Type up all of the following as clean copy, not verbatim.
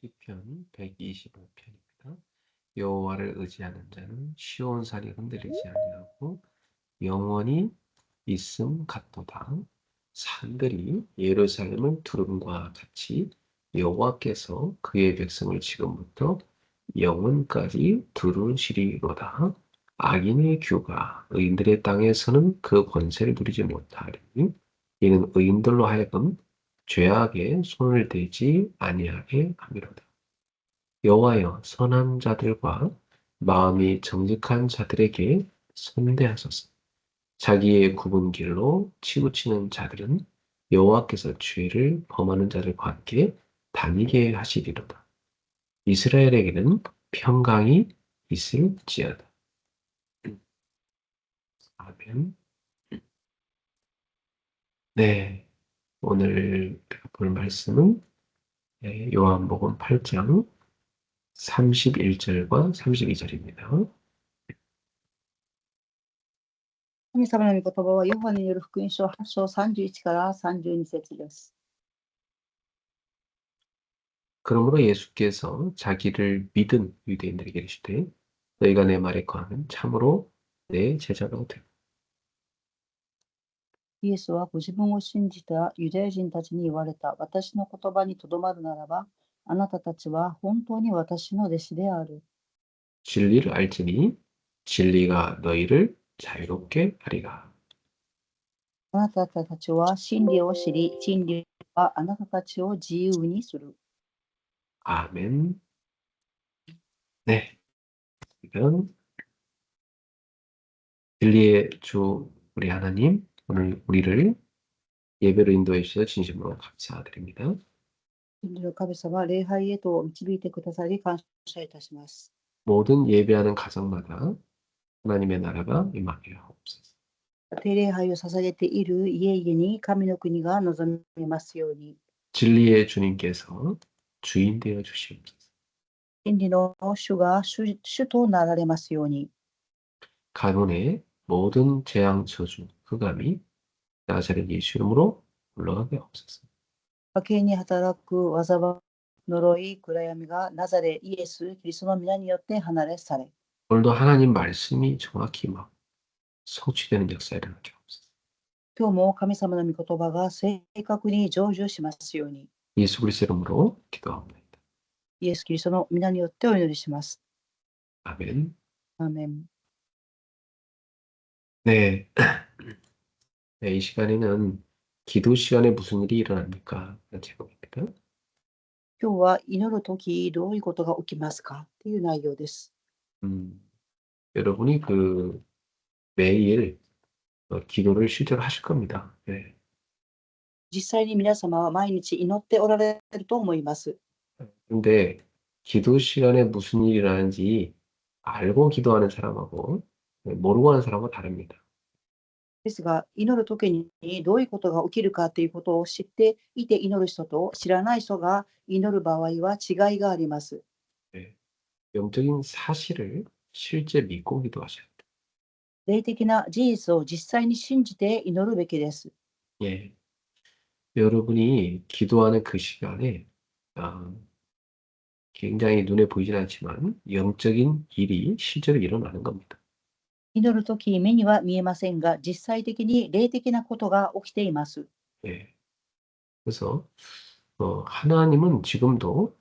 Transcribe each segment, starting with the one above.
시편 125편입니다. 여호와를 의지하는 자는 시온산이 흔들리지 아니하고 영원히 있음 같도다. 산들이 예루살렘을 두름과 같이 여호와께서 그의 백성을 지금부터 영원까지 두루시리로다. 악인의 규가 의인들의 땅에서는 그 권세를 누리지 못하리니 이는 의인들로 하여금 죄악에 손을 대지 아니하게 함이로다. 여호와여 선한 자들과 마음이 정직한 자들에게 선대하소서. 자기의 굽은 길로 치우치는 자들은 여호와께서 죄를 범하는 자들과 함께 다니게 하시리로다. 이스라엘에게는 평강이 있을지어다. 아멘. 네, 오늘 우리가 볼 말씀은 요한복음 8장 31절과 32절입니다. 神様の御言葉はヨハネによる福音書8章31から32節です。 그러므로 예수께서 자기를 믿은 유대인들에게 이르시되 너희가 내 말에 거하면 참으로 내 제자가 되고 イエスはご自分を信じたユダヤ人たちに言われた。私の言葉にとどまるならば、あなたたちは本当に私の弟子である。 진리를 알지니 진리가 너희를 자유롭게 하리라. あなたたちは真理を知り、真理はあなたたちを自由にする。 아멘. 네, 이건 진리의 주 우리 하나님 오늘 우리를 예배로 인도해 주셔서 진심으로 감사드립니다. 真理の神様、礼拝へと導いてくださり感謝いたします。 모든 예배하는 가정마다 하나님의 나라가 임하게 하옵소서. 定礼拝を捧げている家々に神の国が望みますように。 진리의 주님께서 주인 되어 주시옵소서. 真理の主が主となられますように。 가문의 모든 재앙 저주 흑암이 나사렛 예수 이름으로 물러가게 하옵소서. 家計に働く災い、呪い、暗闇がナザレイエス・キリストの皆によって離れ去れ。 오늘도 하나님 말씀이 정확히 막 성취되는 역사 일어나게 하옵소서. 今日も神様の御言葉が正確に成就しますように。 예수 그리스도 이름으로 기도합니다. イエス・キリストの皆によってお祈りします。 아멘. アーメン。 네. 네, 이 시간에는 기도 시간에 무슨 일이 일어납니까? 라는 제목입니다. 今日は祈るときどういうことが起きますかという内容です。 여러분이 매일 기도를 실제로 하실 겁니다. 네. 実際に皆様は毎日祈っておられると思います。 근데 기도 시간에 무슨 일이 일어나는지 알고 기도하는 사람하고 모르고 하는 사람하고 다릅니다. ですが、祈るときにどういうことが起きるかということを知っていて祈る人と知らない人が祈る場合は違いがあります。 네. 영적인 사실을 실제 믿고 기도하셔야 돼요. 霊的な事実を実際に信じて祈るべきです。 예. 여러분이 기도하는 그 시간에 굉장히 눈에 보이진 않지만 영적인 일이 실제로 일어나는 겁니다. 祈るとき目には見えませんが、実際的に霊的なことが起きています。 예. 그래서 하나님은 지금도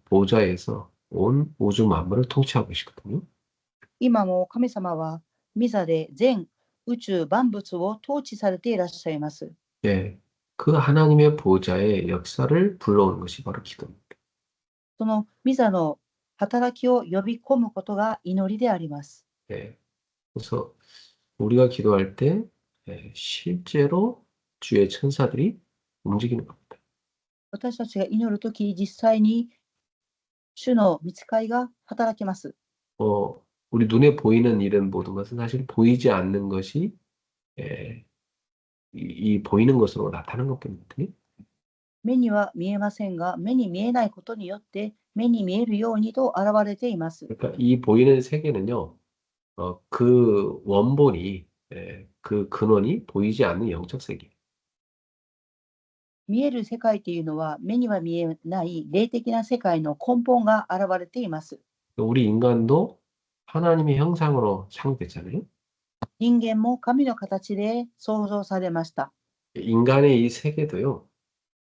보좌에서 온 우주 만물을 통치하고 계시거든요. 今も神様は御座で全宇宙万物を統治されていらっしゃいます。 예. 그 하나님의 보좌의 역사를 불러오는 것이 바로 기도입니다. その御座の働きを呼び込むことが祈りであります。 예. 그래서 우리가 기도할 때 실제로 주의 천사들이 움직이는 겁니다. 私たちが祈るとき、実際に主の御使いが働きます。 우리 눈에 보이는 이런 모든 것은 사실 보이지 않는 것이 이 보이는 것으로 나타나는 것뿐이거든요. 目には見えませんが、目に見えないことによって目に見えるようにと現れています。 그러니까 이 보이는 세계는요, 그 원본이 그 근원이 보이지 않는 영적 세계. 見える世界というのは目には見えない霊的な世界の根本が現れています。 우리 인간도 하나님의 형상으로 창조됐잖아요. 人間も神の形で創造されました。 인간의 이 세계도요,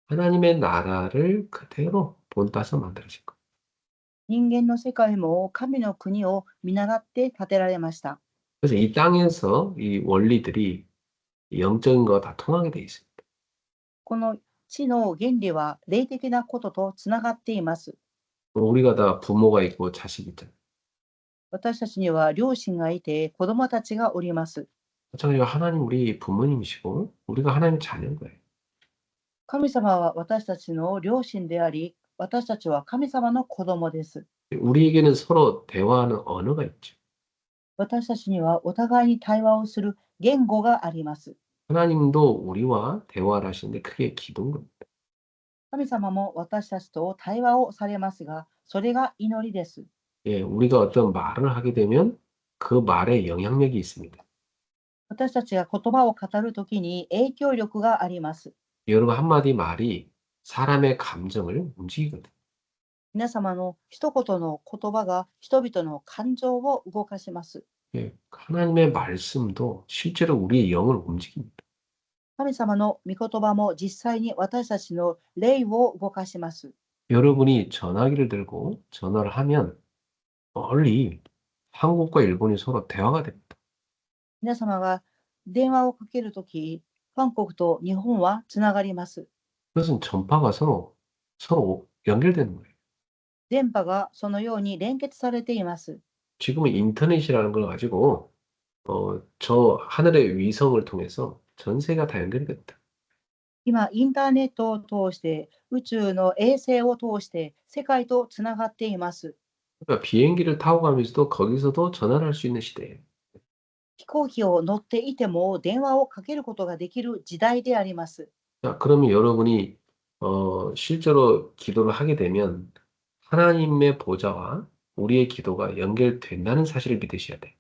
하나님의 나라를 그대로 본따서 만들어진 거예요. 人間の世界も神の国を見習って建てられました。 그래서 이 땅에서 이 원리들이 영적인 거 다 통하게 돼 있습니다. この地の原理は霊的なこととつながっています。 우리가 다 부모가 있고 자식 있잖아요. 私たちには両親がいて子供たちがおります。 마찬가지로 하나님 우리 부모님이시고 우리가 하나님의 자녀인 거예요. 神様は私たちの両親であり、私たちは神様の子供です。 우리에게는 서로 대화하는 언어가 있죠. 私たちにはお互いに対話をする言語があります。 하나님도 우리와 대화를 하시는데 그게 기도인 겁니다. 神様も私たちと対話をされますが、それが祈りです。 예, 우리가 어떤 말을 하게 되면 그 말에 영향력이 있습니다. 私たちが言葉を語るときに影響力があります。 여러분 한마디 말이 사람의 감정을 움직이거든요. 皆様の一言の言葉が人々の感情を動かします。 예, 하나님의 말씀도 실제로 우리의 영을 움직입니다. 神様の御言葉も実際に私たちの霊を動かします。 여러분이 전화기를 들고 전화를 하면 멀리 한국과 일본이 서로 대화가 됩니다. 皆様が電話をかけるとき、韓国と日本はつながります。 그것은 전파가 서로 연결되는 거예요. 電波がそのように連結されています。 지금은 인터넷이라는 걸 가지고 저 하늘의 위성을 통해서 전 세계가 다 연결이 됩니다. 今、インターネットを通して、宇宙の衛星を通して、世界とつながっています。 그러니까 비행기를 타고 가면서도 거기서도 전화를 할 수 있는 시대예요. 飛行機を乗っていても電話をかけることができる時代であります。 자, 그러면 여러분이 실제로 기도를 하게 되면 하나님의 보좌와 우리의 기도가 연결된다는 사실을 믿으셔야 돼요.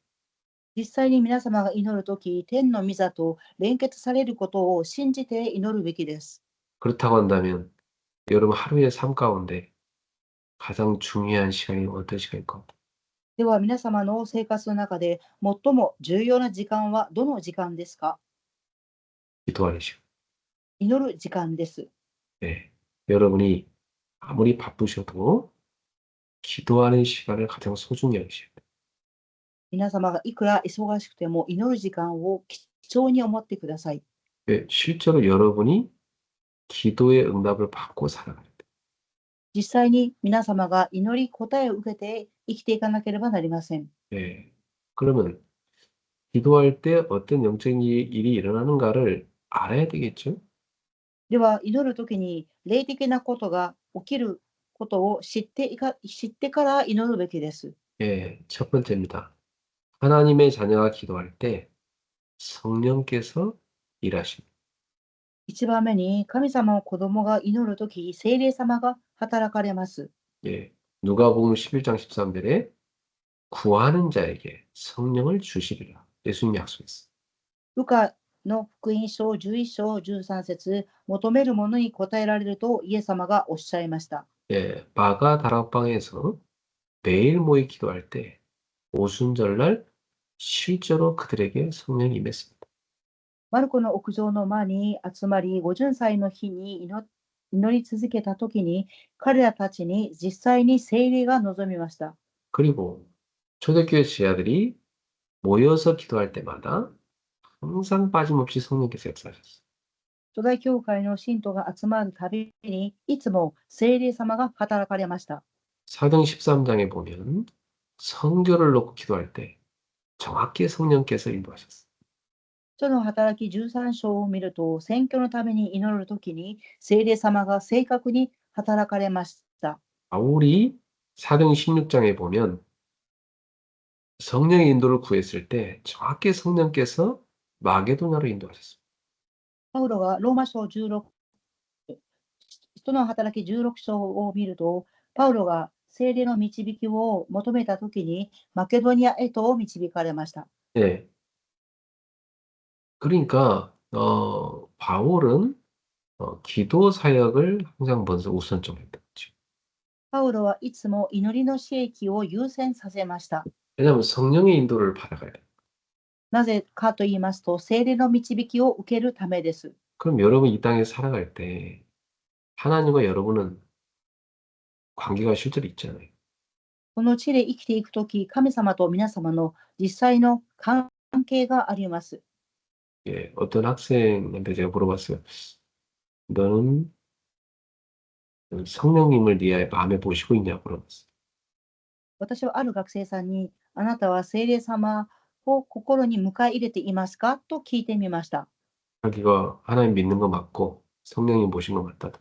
実際に皆様が祈るとき、天の御座と連結されることを信じて祈るべきです。 그렇다고 한다면 여러분 하루의 삶 가운데 가장 중요한 시간이 어떤 시간일까? では皆様の生活の中で最も重要な時間はどの時間ですか？ 기도하는 시간. 祈る時間です。 네. 여러분이 아무리 바쁘셔도 기도하는 시간을 가장 소중히 여기셔야 돼요. 皆様がいくら忙しくても祈る時間を貴重に思ってください。 네, 실제로 여러분이 기도의 응답을 받고 살아가야 돼요. 実際に皆様が祈り答えを受けて生きていかなければなりません。 네. 그러면 기도할 때 어떤 영적인 일이 일어나는가를 알아야 되겠죠? では祈るときに霊的なことが起きることを知ってから祈るべきです。 예, 첫 번째입니다. 하나님의 자녀가 기도할 때 성령께서 일하십니다. 一番目に神様の子供が祈るとき、聖霊様が働かれます。 예, 누가복음 11장 13절에 구하는 자에게 성령을 주시리라. 예수님이 약속했어요. ルカの福音書11章13節、求める者に答えられるとイエス様がおっしゃいました。 예, 마가 다락방에서 매일 모이 기도할 때 오순절날 실제로 그들에게 성령이 임했습니다. マルコの屋上の間に集まり、50歳の日に祈り続けたときに、彼らたちに実際に聖霊が望みました。 그리고 초대교회 지하들이 모여서 기도할 때마다 항상 빠짐없이 성령께서 역사하셨어요. 初代教会の信徒が集まるたびに、いつも聖霊様が働かれました。 사도행 13장에 보면 성교를 놓고 기도할 때 정확히 성령께서 인도하셨어요. その働き13章を見ると、選挙のために祈るときに、聖霊様が正確に働かれました。 바울이 사도행 16장에 보면 성령의 인도를 구했을 때 정확히 성령께서 마게도냐로 인도하셨어요. パウロがローマ書16、人の働き16章を見ると、パウロが聖霊の導きを求めたときに、マケドニアへと導かれました。 네. 그러니까 바울은 기도 사역을 항상 먼저 우선적으로 했던 거죠. パウロはいつも祈りの使役を優先させました。 왜냐하면 성령의 인도를 받아가야 돼. なぜかと言いますと、聖霊の導きを受けるためです。 그럼 여러분 이 땅에 살아갈 때 하나님과 여러분은 관계가 실제로 있잖아요. この地で生きていくとき、神様と皆様の実際の関係があります。 예, 어떤 학생한테 제가 물어봤어요. 너는 성령님을 네 마음에 모시고 있냐고 물어봤어요. 私はある学生さんに、あなたは聖霊様を心に迎え入れていますかと聞いてみました。 자기가 하나님 믿는 거 맞고 성령님 모신 거 맞다다.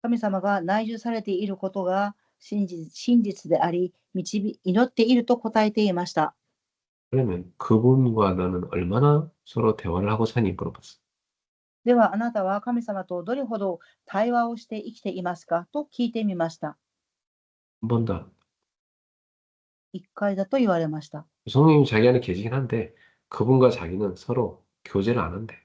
神様が内住されていることが真実であり、祈っていると答えていました。 그러면 그분과 너는 얼마나 서로 대화를 하고 사니 물어봤어요. ではあなたは神様とどれほど対話をして生きていますかと聞いてみました。 한 번도 안. 1回だと言われました。 성령님이 자기 안에 계시긴 한데 그분과 자기는 서로 교제를 안 한대.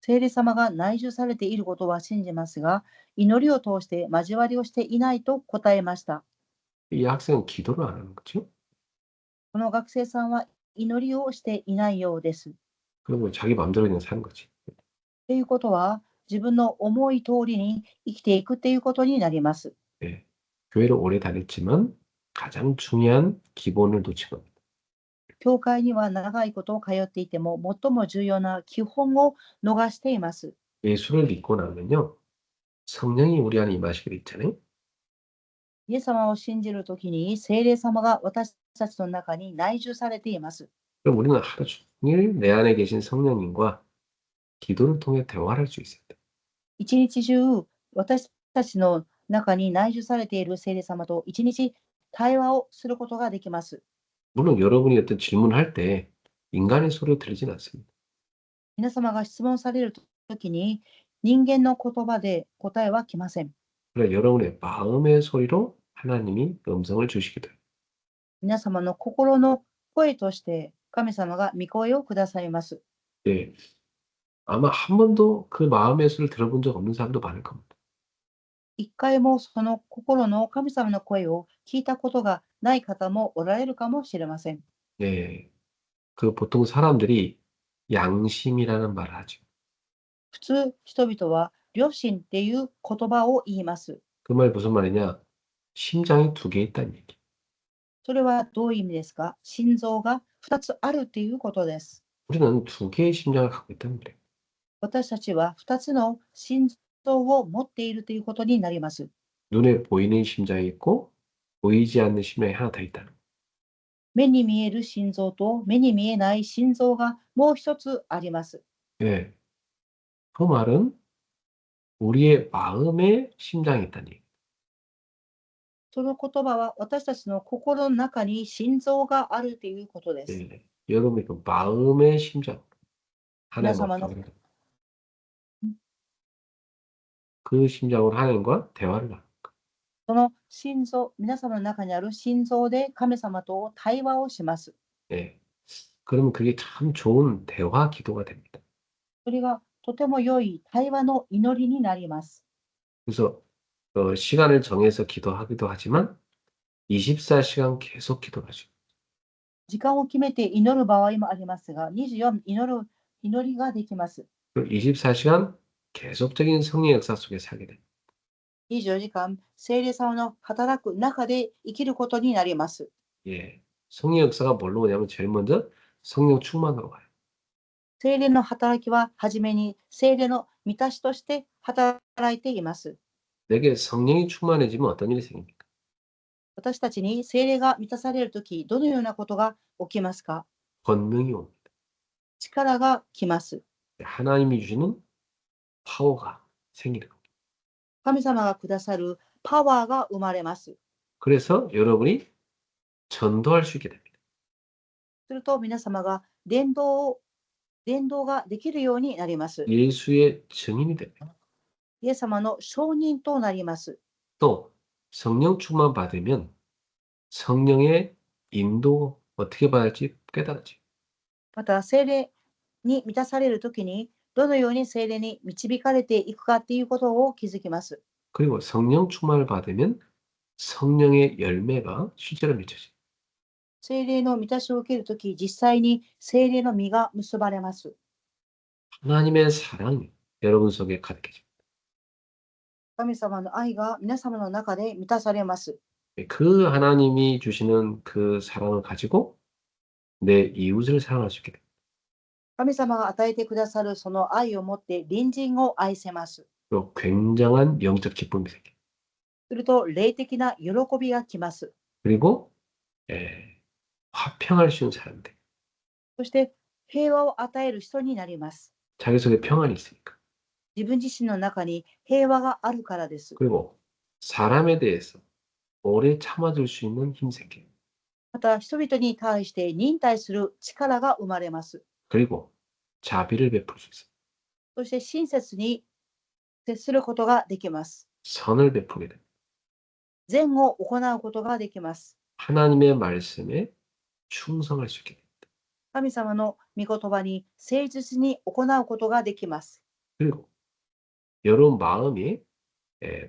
聖霊様が内住されていることは信じますが、祈りを通して交わりをしていないと答えました。 이 학생은 기도를 안 하는 거죠. この学生さんは祈りをしていないようです。 그리고 자기 마음대로 그냥 사는 거지. ということは、自分の思い通りに生きていくということになります。 예. 교회를 오래 다녔지만 가장 중요한 기본을 놓친 겁니다. 教会には長いこと通っていても、最も重要な基本を逃しています。 예수를 믿고 나면요. 성령이 우리 안에 임하시게 돼 있잖아요. イエス様を信じるときに、聖霊様が私たちの中に内住されています。 그럼 우리는 하루 종일 내 안에 계신 성령님과 기도를 통해 대화를 할 수 있어야 돼. 一日中、私たちの中に内住されている聖霊様と一日対話をすることができます。 물론 여러분이 어떤 질문을 할 때 인간의 소리를 들리진 않습니다. 皆様が質問されるときに、人間の言葉で答えは来ません。 그러나 여러분의 마음의 소리로 하나님이 음성을 주시기도 해요. 皆様の心の声として神様が御声をくださいます。 예. 아마 한 번도 그 마음의 소리를 들어본 적 없는 사람도 많을 겁니다. 一回もその心の神様の声を聞いたことがない方もおられるかもしれません。 예. 그 보통 사람들이 양심이라는 말을 하죠. 普通、人々は良心っていう言葉を言います。 그 말 무슨 말이냐? 심장이 두 개 있다는 얘기. それはどういう意味ですか？心臓が2つあるっていうことです。 우리는 두 개의 심장을 갖고 있다는 거예요. 私たちは2つの心臓を持っているということになります。 눈에 보이는 심장이 있고 보이지 않는 심장이 하나 더 있다는 거예요. 目に見える心臓と目に見えない心臓がもう一つあります。 예. 그 말은 우리의 마음의 심장이 있다는 얘기. その言葉は私たちの心の中に心臓があるということです。 예. 여러분이 그 마음의 심장, 하나님과 나사만호. 그 심장으로 하나님과 대화를 하는 その心臓、皆様の中にある心臓で神様と対話をします。 예. 그러면 그게 참 좋은 대화 기도가 됩니다. それがとても良い対話の祈りになります。 그래서 시간을 정해서 기도하기도 하지만 24시간 계속 기도하죠. 時間を決めて祈る場合もありますが、24祈りができます。 그 24시간 계속적인 성령 역사 속에 살게 됩니다. 24時間、聖霊様の働く中で生きることになります。 예. 성령 역사가 뭘로 오냐면 제일 먼저 성령 충만으로 와요. 聖霊の働きははじめに聖霊の満たしとして働いています。 내게 성령이 충만해지면 어떤 일이 생깁니까? 私たちに聖霊が満たされるとき、どのようなことが起きますか？ 권능이 옵니다. 力が来ます。 하나님이 주시는 파워가 생기는 겁니다. 神様がくださるパワーが生まれます。 그래서 여러분이 전도할 수 있게 됩니다. すると皆様が伝道ができるようになります。 예수의 증인이 됩니다. イエス様の証人となります。 또 성령 충만 받으면 성령의 인도 어떻게 받을지 깨달아지. また聖霊に満たされるときにどのように聖霊に導かれていくかっていうことを気づきます。 그리고 성령 충만을 받으면 성령의 열매가 실제로 맺혀져요. 聖霊の満たしを受けるとき、実際に聖霊の実が結ばれます。 하나님의 사랑이 여러분 속에 가득해져요. 神様の愛が皆様の中で満たされます。 그 하나님이 주시는 그 사랑을 가지고 내 이웃을 사랑할 수 있게 돼요. 神様が与えてくださるその愛を持って隣人を愛せます。 또 굉장한 영적 기쁨이 생겨요. すると霊的な喜びが来ます。 그리고 화평할 수 있는 사람들. そして平和を与える人になります。 자기 속에 평안이 있으니까. 自分自身の中に平和があるからです。 그리고 사람에 대해서 오래 참아줄 수 있는 힘이 생겨요. また人々に対して忍耐する力が生まれます。 그리고 자비를 베풀 수 있어요. そして親切に接することができます。 선을 베풀게 됩니다. 善を行うことができます。 하나님의 말씀에 충성할 수 있게 됩니다. 神様の御言葉に誠実に行うことができます。 그리고 여러분 마음이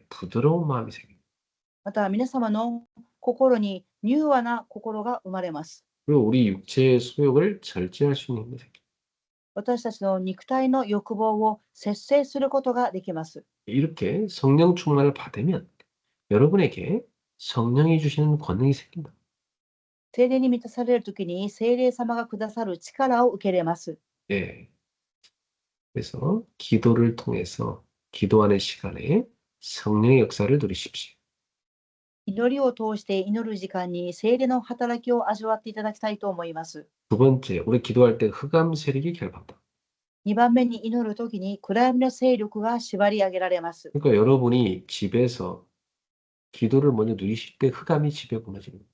부드러운 마음이 생겨요. また皆様の心に柔和な心が生まれます。 그리고 우리 육체의 소욕을 절제할 수 있는 힘이 생겨요. 私たちの肉体の欲望を節制することができます。 이렇게 성령 충만을 받으면 여러분에게 성령이 주시는 권능이 생긴다. 聖霊に満たされるときに聖霊様がくださる力を受けれます。 예. 그래서 기도를 통해서 기도하는 시간에 성령의 역사를 누리십시오. 祈りを通して祈る時間に聖霊の働きを味わっていただきたいと思います。 두 번째, 우리 기도할 때 흑암 세력이 결박다. 2番目に祈るときに暗闇の勢力が縛り上げられます。 그러니까 여러분이 집에서 기도를 먼저 누리실 때 흑암이 집에 무너지는 거예요.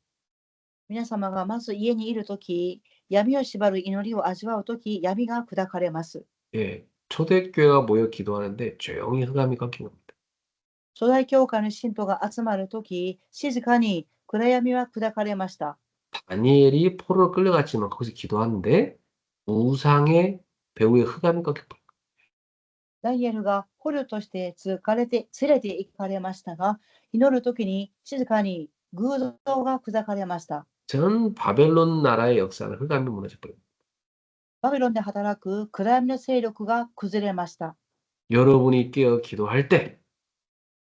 皆様がまず家にいるとき、闇を縛る祈りを味わうとき、闇が砕かれます。 예. 초대교회가 모여 기도하는데 조용히 흑암이 꺾인 겁니다. 初代教会の信徒が集まるとき、静かに暗闇は砕かれました。 다니엘이 포로로 끌려갔지만 거기서 기도하는데 우상의 배후에 흑암이 꺾였다. ダニエルが捕虜として連れて行かれましたが、祈るときに静かに偶像が砕かれました。 전 바벨론 나라의 역사는 흑암이 무너져버려요. バビロンで働く暗闇の勢力が崩れました。 여러분이 깨어 기도할 때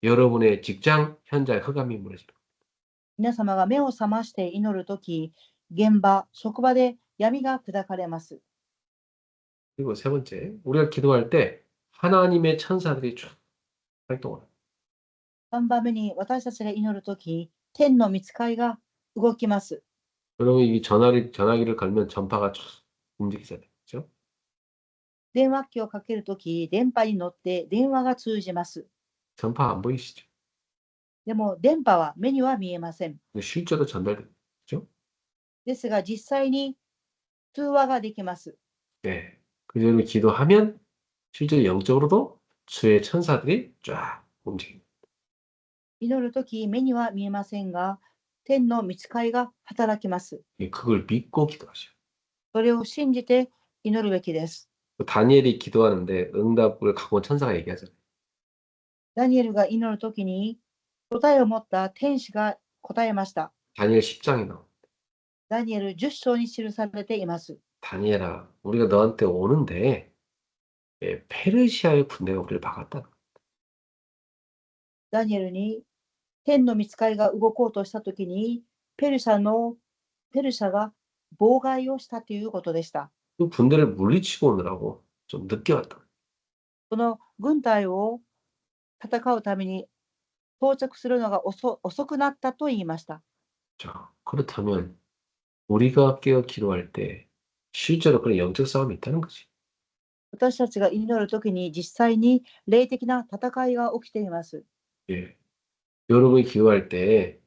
여러분의 직장 현장에 흑암이 무너집니다. 皆様が目を覚まして祈るとき、現場、職場で闇が砕かれます。 그리고 세 번째, 우리가 기도할 때 하나님의 천사들이 쭉 활동을 해요. 3番目に私たちが祈るとき、天の御使いが動きます。 여러분 이 전화기를 걸면 전파가 쭉 움직이잖아요. 그렇죠? 電話機をかけるとき、電波に乗って電話が通じます。 전파 안 보이시죠? でも電波は目には見えません。 근데 실제로 전달됩니다. 그렇죠? ですが実際に通話ができます。 네. 그대로 기도하면 실제로 영적으로도 주의 천사들이 쫙 움직입니다. 祈るとき目には見えませんが、天の御使いが働きます。 그걸 믿고 기도하셔요. それを信じて祈るべきです。 다니엘이 기도하는데 응답을 갖고 온 천사가 얘기하잖아요. ダニエルが祈るときに答えを持った天使が答えました。 다니엘 10장에 나옵니다. ダニエル10章に記されています。 다니엘아, 우리가 너한테 오는데 페르시아의 군대가 우리를 막았다. ダニエルに天の御使いが動こうとしたときにペルシャが妨害をしたということでした。 그 군대를 물리치고 오느라고 좀 늦게 왔다. この軍隊を戦うために到着するのが遅くなったと言いました。 자, 그렇다면 우리가 깨어 기도할 때 실제로 그런 영적 싸움이 있다는 거지. 私たちが祈るときに実際に霊的な戦いが起きています。 예. 여러분이 기도할 때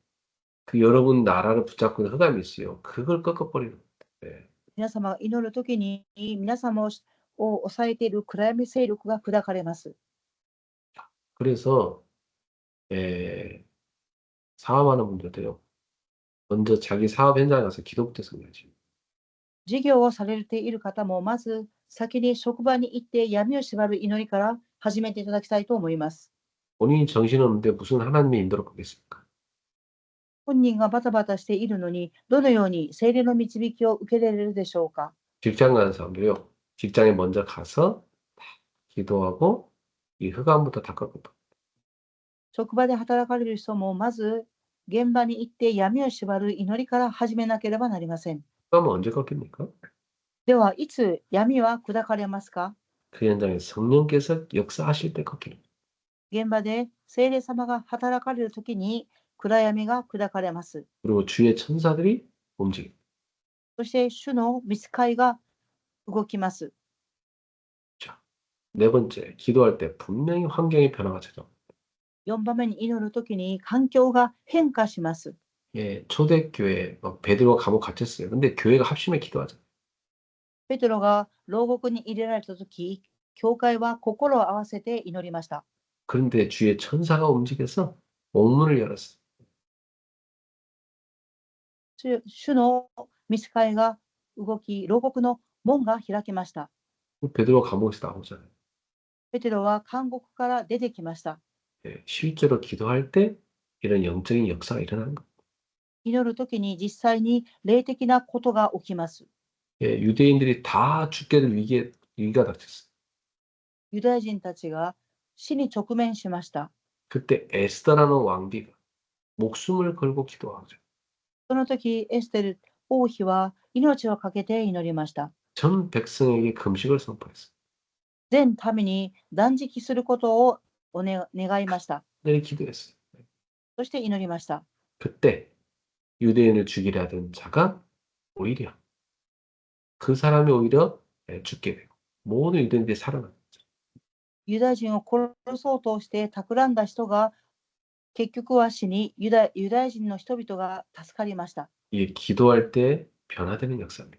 그 여러분 나라를 붙잡고 있는 흑암이 있어요. 그걸 꺾어버리는 겁니다. 예. 皆様が祈るときに皆様を抑えている暗闇勢力が砕かれます。 그래서 사업하는 분들도요. 먼저 자기 사업 현장에 가서 기도부터 성공하시고 事業をされている方もまず先に職場に行って闇を縛る祈りから始めていただきたいと思います。 본인이 정신없는데 무슨 하나님의 인도를 받겠습니까? 本人がバタバタしているのに、どのように聖霊の導きを受けられるでしょうか。 직장 가는 사람도요. 직장에 먼저 가서 다 기도하고 이 흑암부터 다 꺾고 職場で働かれる人も、まず現場に行って闇を縛る祈りから始めなければなりません。 흑암은 언제 꺾입니까? では、いつ闇は砕かれますか。 그 현장에 성령께서 역사하실 때 꺾이는 거예요. 現場で聖霊様が働かれるときに暗闇が砕かれます。 그리고 주의 천사들이 움직입니다. そして主の御使いが動きます。 자, 네 번째, 기도할 때 분명히 환경의 변화가 찾아옵니다. 4番目に祈るときに環境が変化します。 예, 초대교회 막 베드로가 감옥 갇혔어요. 근데 교회가 합심해 기도하잖아요. ペテロが牢獄に入れられたとき、教会は心を合わせて祈りました。 그런데 주의 천사가 움직여서 옥문을 열었어요. 主の御使いが動き、牢獄の門が開きました。 베드로가 감옥에서 나오잖아요. ペテロは監獄から出てきました。 예, 실제로 기도할 때 이런 영적인 역사가 일어나는 거예요. 祈るときに実際に霊的なことが起きます。 예, 유대인들이 다 죽게 될 위기가 닥쳤어요. ユダヤ人たちが死に直面しました。 그때 에스더라는 왕비가 목숨을 걸고 기도하죠. その時、エステル王妃は命を懸けて祈りました。 전 백성에게 금식을 선포했어요. 全民に断食することを願いました。 늘 기도했어요. そして祈りました。 그때 유대인을 죽이려 하던 자가 오히려 그 사람이 오히려 죽게 되고 모든 유대인들이 살아납니다. ユダヤ人を殺そうとして企んだ人が結局は死に、ユダヤ人の人々が助かりました。 이게 기도할 때 변화되는 역사입니다.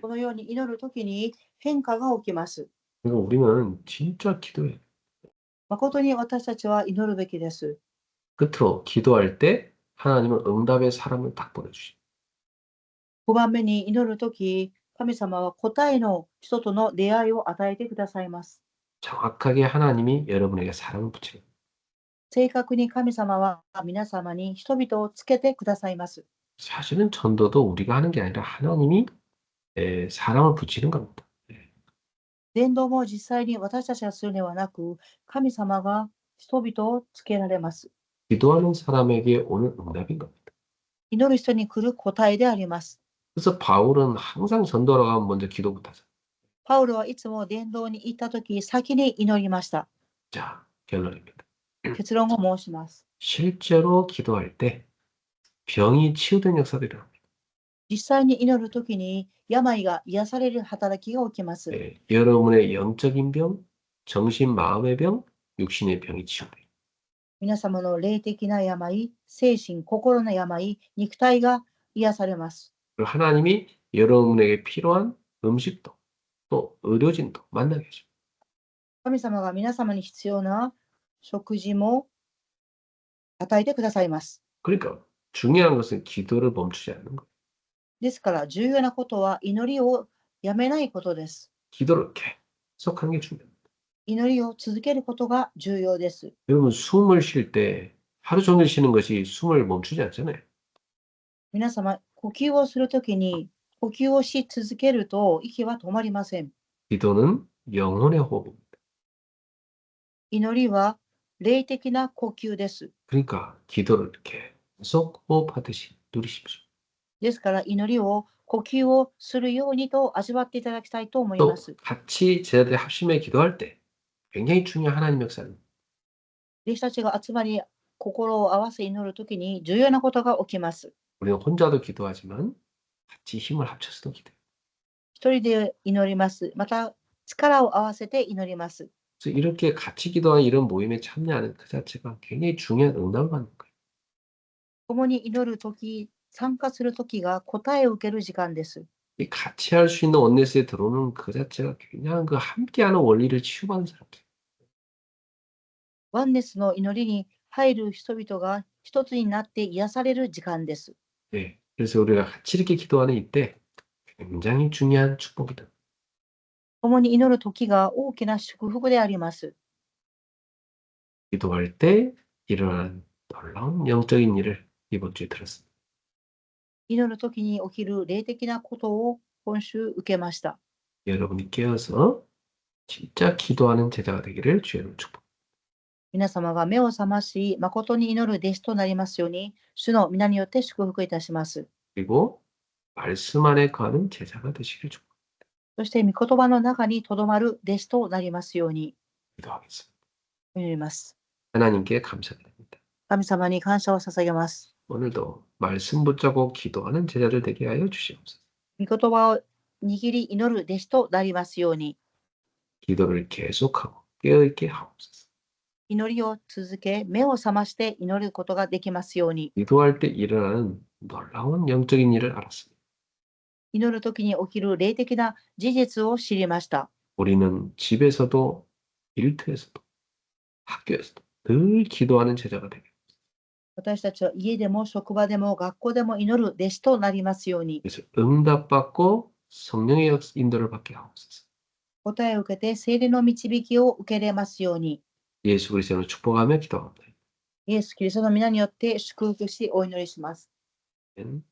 このように祈るときに変化が起きます。 그러니까 우리는 진짜 기도해요. 誠に私たちは祈るべきです。 끝으로 기도할 때 하나님은 응답의 사람을 딱 보내주십니다. 5番目に祈るとき、神様は答えの人との出会いを与えてくださいます。 정확하게 하나님이 여러분에게 사랑을 붙이는 正確に神様は皆様に人々をつけてくださいます。 사실은 전도도 우리가 하는 게 아니라 하나님이 사람을 붙이는 겁니다. 伝道も実際に私たちがするのではなく、神様が人々をつけられます。 기도하는 사람에게 오는 응답인 겁니다. 祈る人に来る答えであります。 그래서 바울은 항상 전도로 가면 먼저 기도부터 하죠. パウロはいつも伝道に行ったとき、先に祈りました。 자, 결론입니다. 結論を申します。 실제로 기도할 때 병이 치유된 역사들이 일어납니다. 実際に祈るときに病が癒される働きが起きます。 여러분의 영적인 병, 정신, 마음의 병, 육신의 병이 치유돼요. 皆様の霊的な病、精神、心の病、肉体が癒されます。 그리고 하나님이 여러분에게 필요한 음식도 또 의료진도 만나게 해줘요. 神様が皆様に必要な食事も与えてくださいます。 그러니까 중요한 것은 기도를 멈추지 않는 거예요. ですから重要なことは祈りをやめないことです。 기도를 계속하는 게 중요합니다. 祈りを続けることが重要です。 여러분 숨을 쉴 때 하루 종일 쉬는 것이 숨을 멈추지 않잖아요. 皆様、呼吸をするときに呼吸をし続けると息は止まりません。 기도는 영혼의 호흡입니다. 祈りは霊的な呼吸です。 그러니까 기도를 계속 호흡하듯이 누리십시오. ですから祈りを呼吸をするようにと味わっていただきたいと思いま 또 す。 같이 제자들이 합심해 기도할 때 굉장히 중요한 하나님 역사입니다. 弟子たちが集まり心を合わせ祈るときに重要なことが起きます。 우리는 혼자도 기도하지만 같이 힘을 합쳐서도 기도해요. 一人で祈ります。また力を合わせて祈ります。 그래서 이렇게 같이 기도하는 이런 모임에 참여하는 그 자체가 굉장히 중요한 응답을 받는 거예요. 共に祈るとき、参加するときが答えを受ける時間です。 이 같이 할 수 있는 원네스에 들어오는 그 자체가 굉장한 그 함께하는 원리를 치유받는 사람들. ワンネスの祈りに入る人々が一つになって癒される時間です。 네. 그래서 우리가 같이 이렇게 기도하는 이때 굉장히 중요한 축복이다. 共に祈る時が大きな祝福であります。 기도할 때 일어나는 놀라운 영적인 일을 이번 주에 들었습니다. 祈る時に起きる霊的なことを今週受けました。 여러분이 깨어서 진짜 기도하는 제자가 되기를 주의 이름으로 축복합니다. 皆様が目を覚まし、誠に祈る弟子となりますように、主の皆によって祝福いたします。 그리고 말씀 안에 거하는 제자가 되시기를 축복합니다. そして、御言葉の中にとどまる弟子となりますように 기도하겠습니다. 祈ります。 하나님께 감사드립니다. 神様に感謝を捧げます。 오늘도 말씀 붙잡고 기도하는 제자들 되게 하여 주시옵소서. 御言葉を握り祈る弟子となりますように、 기도를 계속하고 깨어있게 하옵소서. 祈りを続け、目を覚まして祈ることができますように、 기도할 때 일어나는 놀라운 영적인 일을 알았습니다. 祈る時に起きる霊的な事実を知りました。 우리는 집에서도 일터에서도 학교에서도 늘 기도하는 제자가 되게. 私たちは家でも職場でも学校でも祈る弟子となりますように、 그래서 응답받고 성령의 인도를 받게 하옵소서. 答えを受けて聖霊の導きを受けれますように、 예수 그리스도로 축복하며 기도합니다. イエス・キリストの皆によって祝福しお祈りします。 아멘.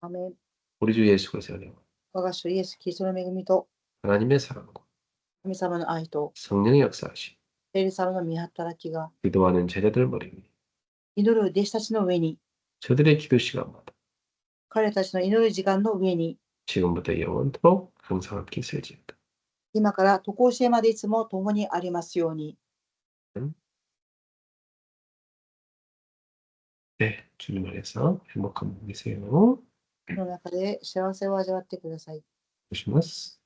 アメン。 우리 주 예수 그리스도의 은혜와 我が主イエス・キリストの恵みと 하나님의 사랑과 神様の愛と 성령의 역사하심, 聖霊様の御働きが 기도하는 제자들 머리 위에 祈る弟子たちの上に、 저들의 기도 시간마다 彼たちの祈る時間の上に、 지금부터 영원토록 항상 함께 있을지어다. 今から常しえまでいつも共にありますように。 네, 주님 안에서 행복한 밤 되세요. この中で幸せを味わってください。 조심하세요.